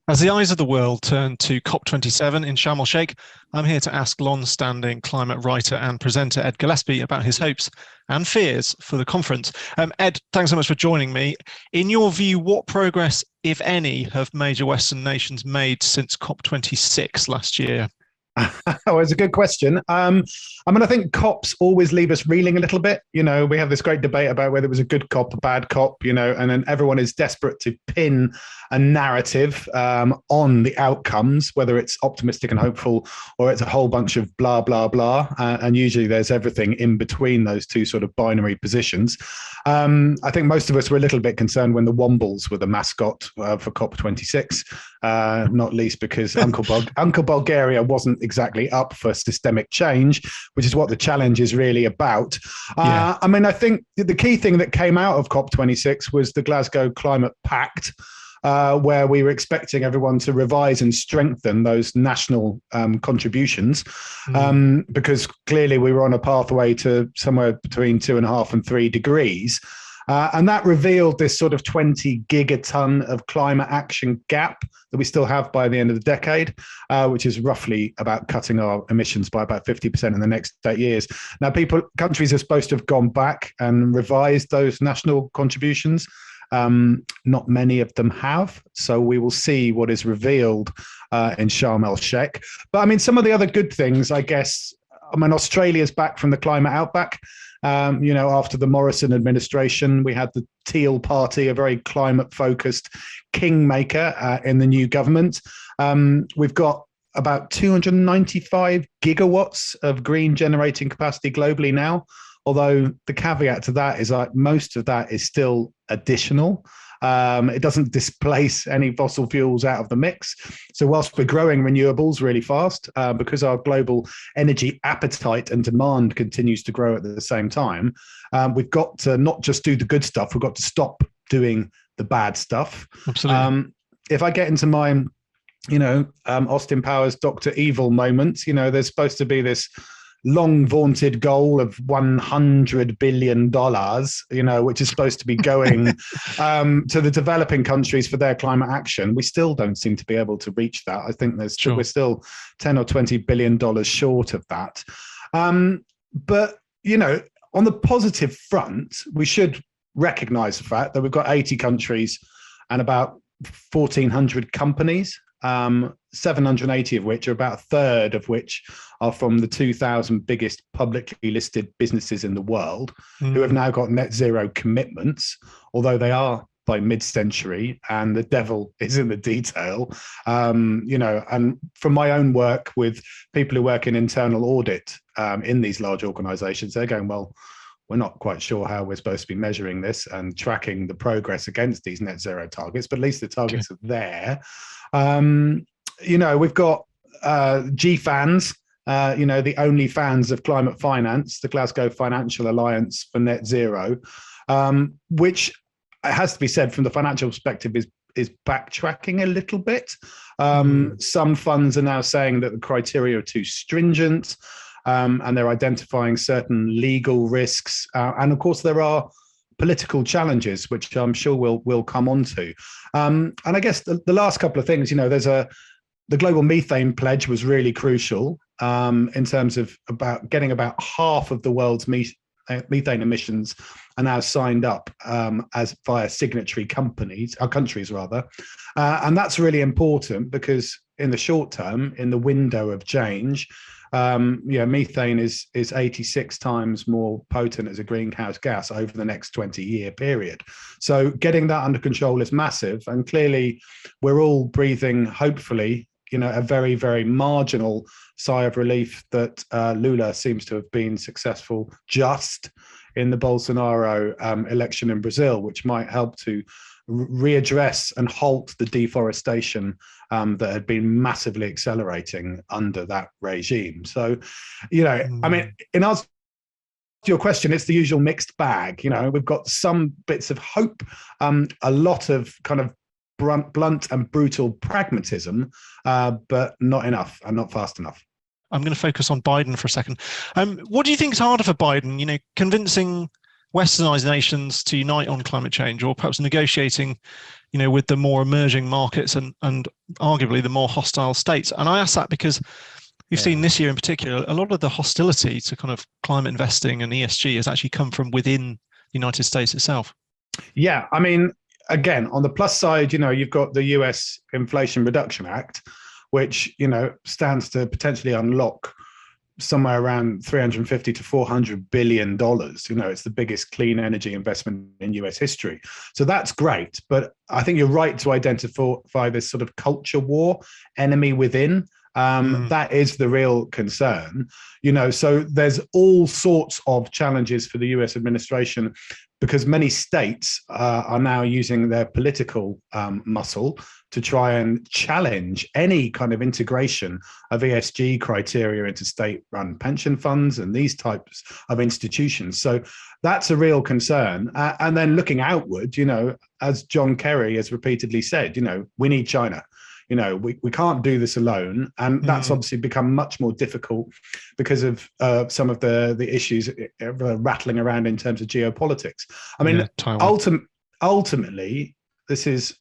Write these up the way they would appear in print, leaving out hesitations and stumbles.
As the eyes of the world turn to COP27 in Sharm el-Sheikh, I'm here to ask long-standing climate writer and presenter Ed Gillespie about his hopes and fears for the conference. Ed, thanks so much for joining me. In your view, what progress, if any, have major Western nations made since COP26 last year? Oh, it's a good question. I think COPs always leave us reeling a little bit. We have this great debate about whether it was a good COP, a bad COP, and then everyone is desperate to pin a narrative on the outcomes, whether it's optimistic and hopeful or it's a whole bunch of blah, blah, blah. And usually there's everything in between those two sort of binary positions. I think most of us were a little bit concerned when the Wombles were the mascot for COP26, not least because Uncle Bulgaria wasn't exactly up for systemic change, which is what the challenge is really about. Yeah. I think the key thing that came out of COP26 was the Glasgow Climate Pact, where we were expecting everyone to revise and strengthen those national contributions, because clearly we were on a pathway to somewhere between 2.5 and 3 degrees. And that revealed this sort of 20 gigaton of climate action gap that we still have by the end of the decade, which is roughly about cutting our emissions by about 50% in the next 8 years. Now, countries are supposed to have gone back and revised those national contributions. Not many of them have. So we will see what is revealed in Sharm el-Sheikh. But some of the other good things, I guess, Australia's back from the climate outback. After the Morrison administration, we had the Teal Party, a very climate-focused kingmaker in the new government. We've got about 295 gigawatts of green generating capacity globally now, although the caveat to that is that most of that is still additional. It doesn't displace any fossil fuels out of the mix. So whilst we're growing renewables really fast, because our global energy appetite and demand continues to grow at the same time, we've got to not just do the good stuff, we've got to stop doing the bad stuff. Absolutely. If I get into my, Austin Powers, Dr. Evil moments, there's supposed to be this long vaunted goal of $100 billion, which is supposed to be going to the developing countries for their climate action. We still don't seem to be able to reach that. I think we're still $10 or $20 billion short of that. But, on the positive front, we should recognize the fact that we've got 80 countries and about 1,400 companies. 780 of which, are about a third of which, are from the 2,000 biggest publicly listed businesses in the world, who have now got net zero commitments, although they are by mid-century, and the devil is in the detail. And from my own work with people who work in internal audit in these large organizations, they're going, well, we're not quite sure how we're supposed to be measuring this and tracking the progress against these net zero targets, but at least the targets are there. We've got GFANZ, the only fans of climate finance, the Glasgow Financial Alliance for Net Zero, which, it has to be said, from the financial perspective, is backtracking a little bit. Some funds are now saying that the criteria are too stringent, and they're identifying certain legal risks. And of course, there are political challenges, which I'm sure we'll come on to. And I guess the last couple of things, the global methane pledge was really crucial in terms of getting about half of the world's methane emissions are now signed up as via signatory countries, and that's really important because in the short term, in the window of change, methane is 86 times more potent as a greenhouse gas over the next 20-year period. So getting that under control is massive, and clearly we're all breathing, hopefully, a very, very marginal sigh of relief that Lula seems to have been successful just in the Bolsonaro election in Brazil, which might help to readdress and halt the deforestation that had been massively accelerating under that regime. So, in answer to your question, it's the usual mixed bag. We've got some bits of hope, a lot of kind of blunt and brutal pragmatism, but not enough and not fast enough. I'm going to focus on Biden for a second. What do you think is harder for Biden? Convincing westernized nations to unite on climate change, or perhaps negotiating, with the more emerging markets and arguably the more hostile states? And I ask that because we've seen this year in particular, a lot of the hostility to kind of climate investing and ESG has actually come from within the United States itself. Yeah, I mean, again, on the plus side, you've got the US Inflation Reduction Act, which, stands to potentially unlock somewhere around 350 to 400 billion dollars. It's the biggest clean energy investment in US history. So that's great. But I think you're right to identify this sort of culture war, enemy within. That is the real concern. So there's all sorts of challenges for the US administration, because many states are now using their political muscle to try and challenge any kind of integration of ESG criteria into state-run pension funds and these types of institutions. So that's a real concern. And then looking outward, as John Kerry has repeatedly said, we need China. We can't do this alone. And that's obviously become much more difficult because of some of the issues rattling around in terms of geopolitics. I mean, ultimately, this is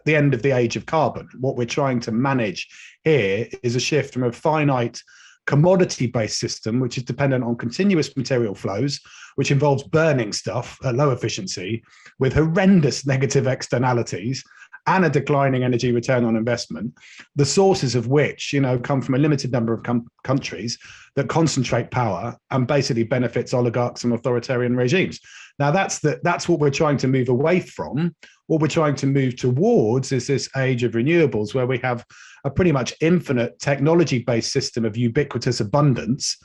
the end of the age of carbon. What we're trying to manage here is a shift from a finite commodity-based system, which is dependent on continuous material flows, which involves burning stuff at low efficiency with horrendous negative externalities and a declining energy return on investment, the sources of which, come from a limited number of countries that concentrate power and basically benefits oligarchs and authoritarian regimes. Now, that's what we're trying to move away from. What we're trying to move towards is this age of renewables, where we have a pretty much infinite technology-based system of ubiquitous abundance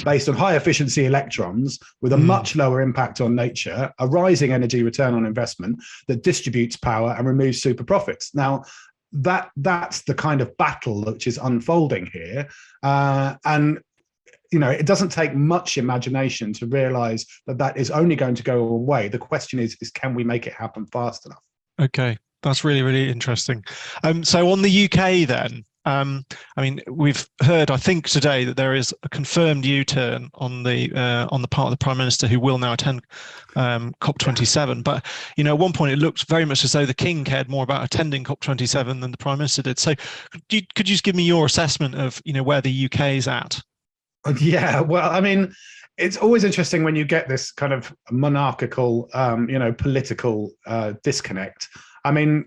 based on high efficiency electrons with a much lower impact on nature, a rising energy return on investment that distributes power and removes super profits. Now, that's the kind of battle which is unfolding here. And it doesn't take much imagination to realize that is only going to go away. The question is can we make it happen fast enough? Okay, that's really, really interesting. So on the UK then, we've heard, I think today, that there is a confirmed U-turn on the part of the Prime Minister, who will now attend COP27. But at one point it looked very much as though the King cared more about attending COP27 than the Prime Minister did. So could you just give me your assessment of where the UK is at? Yeah, well, I mean, it's always interesting when you get this kind of monarchical, political disconnect. I mean,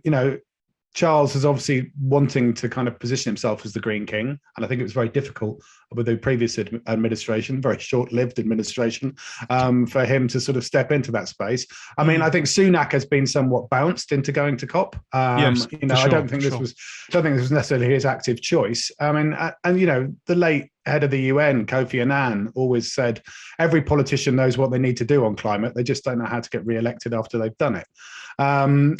Charles is obviously wanting to kind of position himself as the Green King. And I think it was very difficult with the previous administration, very short-lived administration, for him to sort of step into that space. I mean, I think Sunak has been somewhat bounced into going to COP. Yes, I don't think this was necessarily his active choice. I mean, and the late head of the UN, Kofi Annan, always said every politician knows what they need to do on climate. They just don't know how to get re-elected after they've done it. And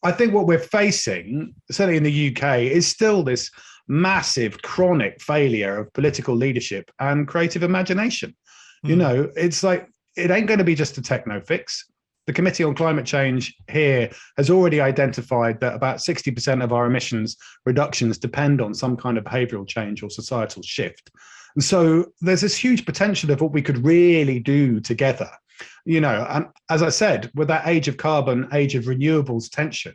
I think what we're facing, certainly in the UK, is still this massive chronic failure of political leadership and creative imagination. It's like, it ain't going to be just a techno fix. The Committee on Climate Change here has already identified that about 60% of our emissions reductions depend on some kind of behavioral change or societal shift. And so there's this huge potential of what we could really do together. And as I said, with that age of carbon, age of renewables tension,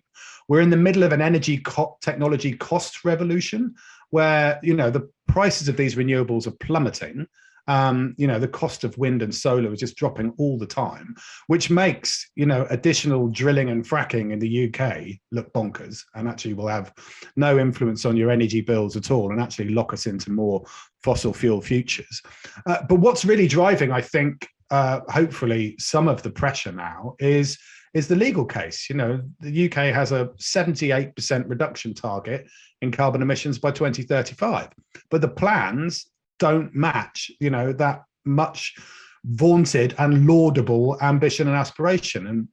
we're in the middle of an energy technology cost revolution where, the prices of these renewables are plummeting. The cost of wind and solar is just dropping all the time, which makes, additional drilling and fracking in the UK look bonkers, and actually will have no influence on your energy bills at all, and actually lock us into more fossil fuel futures. But what's really driving, I think, hopefully some of the pressure now is the legal case. The UK has a 78% reduction target in carbon emissions by 2035, but the plans don't match, that much vaunted and laudable ambition and aspiration. And,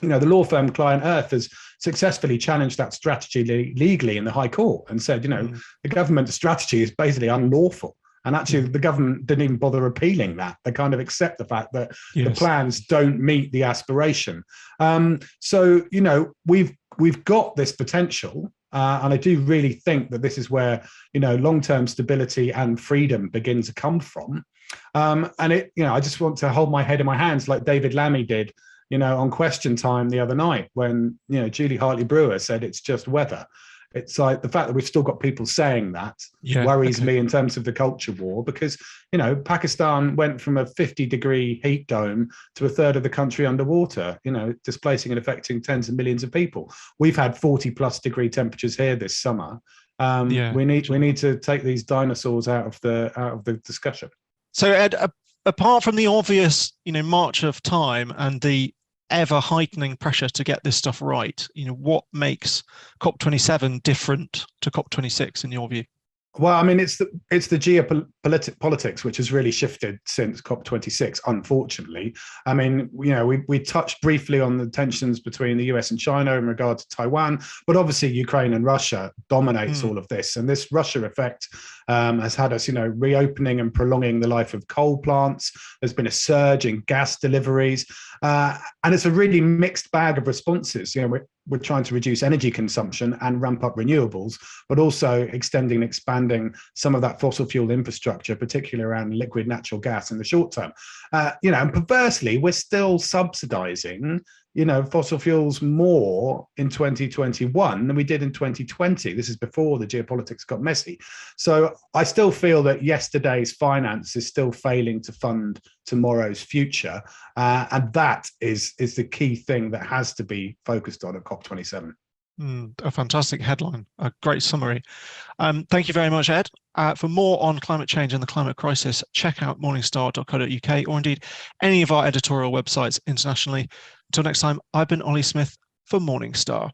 the law firm Client Earth has successfully challenged that strategy legally in the High Court and said, the government's strategy is basically unlawful. And actually, the government didn't even bother appealing that. They kind of accept the fact that the plans don't meet the aspiration. So, we've got this potential And I do really think that this is where, long-term stability and freedom begin to come from. I just want to hold my head in my hands like David Lammy did, on Question Time the other night when, Julie Hartley-Brewer said it's just weather. It's like the fact that we've still got people saying that worries me in terms of the culture war, because, Pakistan went from a 50-degree heat dome to a third of the country underwater, displacing and affecting tens of millions of people. We've had 40+ degree temperatures here this summer. We need to take these dinosaurs out of the discussion. So, Ed, apart from the obvious, march of time and the ever heightening pressure to get this stuff right, what makes COP27 different to COP26 in your view? Well, I mean, it's the geopolitics which has really shifted since COP26, unfortunately. I mean, we touched briefly on the tensions between the US and China in regard to Taiwan, but obviously Ukraine and Russia dominates all of this. And this Russia effect has had us, reopening and prolonging the life of coal plants. There's been a surge in gas deliveries. And it's a really mixed bag of responses. We're trying to reduce energy consumption and ramp up renewables, but also extending and expanding some of that fossil fuel infrastructure, particularly around liquid natural gas in the short term. And perversely, we're still subsidizing, fossil fuels more in 2021 than we did in 2020. This is before the geopolitics got messy. So I still feel that yesterday's finance is still failing to fund tomorrow's future. And that is the key thing that has to be focused on at COP27. A fantastic headline, a great summary. Thank you very much, Ed. For more on climate change and the climate crisis, check out morningstar.co.uk or indeed any of our editorial websites internationally. Until next time, I've been Ollie Smith for Morningstar.